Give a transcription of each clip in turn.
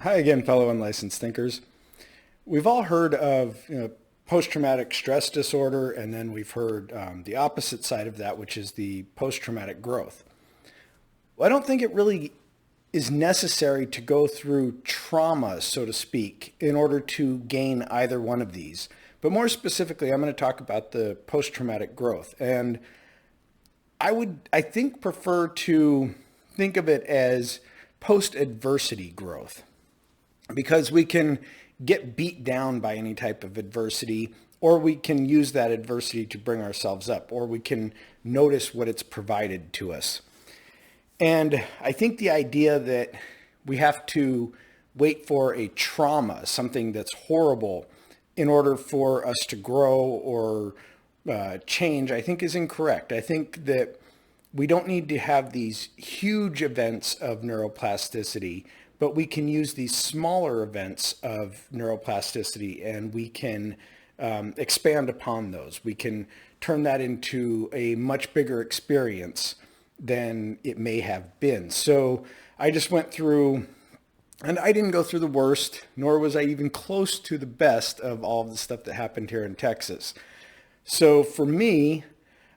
Hi again, fellow unlicensed thinkers. We've all heard of post-traumatic stress disorder, and then we've heard the opposite side of that, which is the post-traumatic growth. Well, I don't think it really is necessary to go through trauma, so to speak, in order to gain either one of these. But more specifically, I'm going to talk about the post-traumatic growth. And I think, prefer to think of it as post-adversity growth, because we can get beat down by any type of adversity, or we can use that adversity to bring ourselves up, or we can notice what it's provided to us. And I think the idea that we have to wait for a trauma, something that's horrible, in order for us to grow or change, I think is incorrect. I think that we don't need to have these huge events of neuroplasticity, but we can use these smaller events of neuroplasticity, and we can expand upon those. We can turn that into a much bigger experience than it may have been. So I just went through, and I didn't go through the worst, nor was I even close to the best of all of the stuff that happened here in Texas. So for me,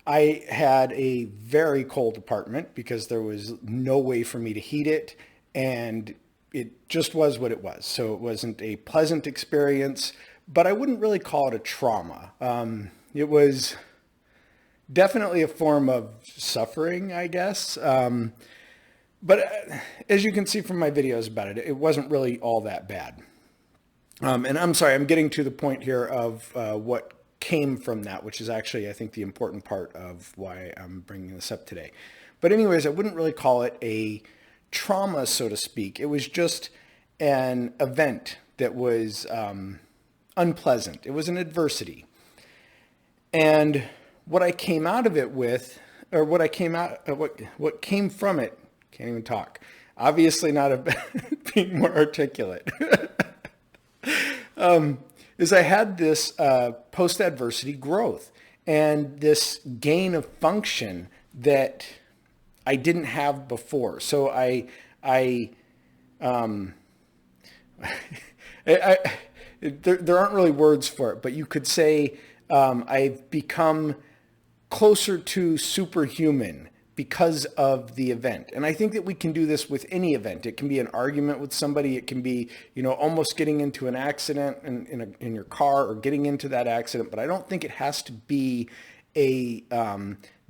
I had a very cold apartment because there was no way for me to heat it, and it just was what it was. So it wasn't a pleasant experience, but I wouldn't really call it a trauma. It was definitely a form of suffering, I guess. But as you can see from my videos about it, it wasn't really all that bad. And I'm sorry, I'm getting to the point here of what came from that, which is actually, I think, the important part of why I'm bringing this up today. But anyways, I wouldn't really call it a trauma, so to speak. It was just an event that was unpleasant. It was an adversity. And what I came out of it with, or what came from it, can't even talk. Obviously not being more articulate. Is I had this post-adversity growth and this gain of function that I didn't have before. So there aren't really words for it, but you could say I've become closer to superhuman because of the event. And I think that we can do this with any event. It can be an argument with somebody. It can be, almost getting into an accident in your car or getting into that accident. But I don't think it has to be a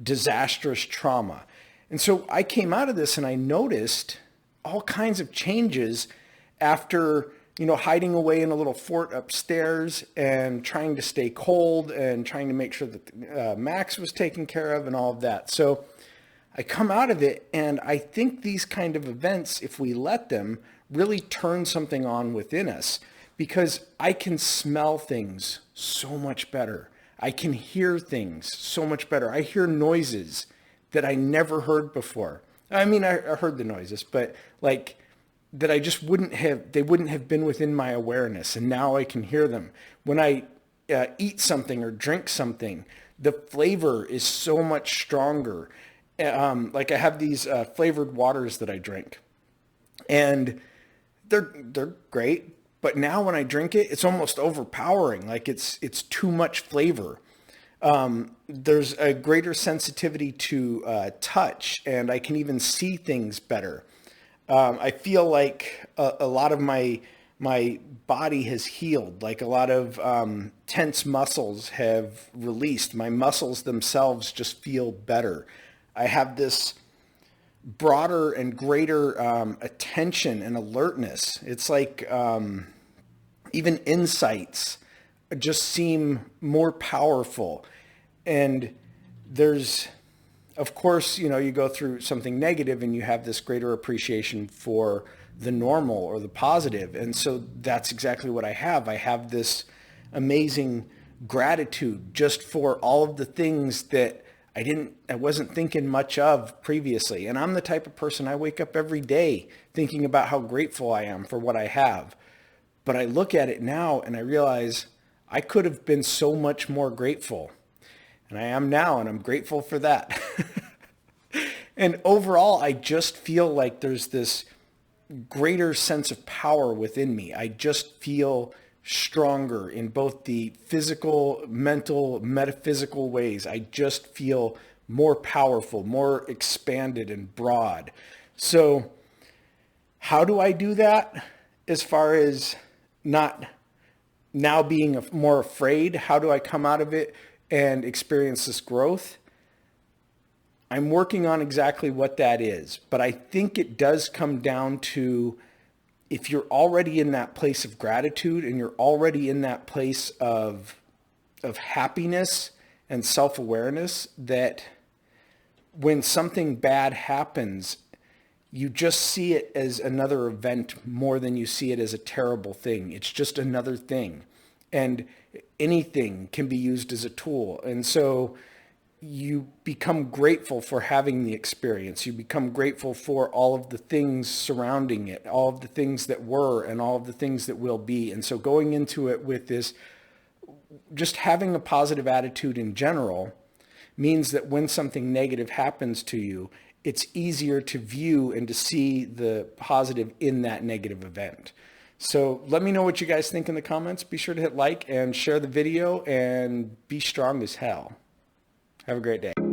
disastrous trauma. And so I came out of this and I noticed all kinds of changes after, hiding away in a little fort upstairs and trying to stay cold and trying to make sure that Max was taken care of and all of that. So I come out of it, and I think these kind of events, if we let them, really turn something on within us, because I can smell things so much better. I can hear things so much better. I hear noises that I never heard before. I mean, I heard the noises, but that I just wouldn't have been within my awareness, and now I can hear them. When I eat something or drink something, the flavor is so much stronger. I have these flavored waters that I drink, and they're great. But now when I drink it, it's almost overpowering. Like it's too much flavor. There's a greater sensitivity to touch, and I can even see things better. I feel like a lot of my body has healed. Like a lot of tense muscles have released. My muscles themselves just feel better. I have this broader and greater attention and alertness. It's like even insights just seem more powerful. And there's, of course, you go through something negative and you have this greater appreciation for the normal or the positive. And so that's exactly what I have. I have this amazing gratitude just for all of the things that I wasn't thinking much of previously. And I'm the type of person, I wake up every day thinking about how grateful I am for what I have. But I look at it now and I realize I could have been so much more grateful. And I am now, and I'm grateful for that. And overall, I just feel like there's this greater sense of power within me. I just feel stronger in both the physical, mental, metaphysical ways. I just feel more powerful, more expanded and broad. So how do I do that as far as not now being more afraid? How do I come out of it and experience this growth? I'm working on exactly what that is, but I think it does come down to, if you're already in that place of gratitude and you're already in that place of happiness and self-awareness, that when something bad happens, you just see it as another event more than you see it as a terrible thing. It's just another thing. And anything can be used as a tool. And so you become grateful for having the experience. You become grateful for all of the things surrounding it, all of the things that were and all of the things that will be. And so going into it with this, just having a positive attitude in general, means that when something negative happens to you, it's easier to view and to see the positive in that negative event. So let me know what you guys think in the comments. Be sure to hit like and share the video, and be strong as hell. Have a great day.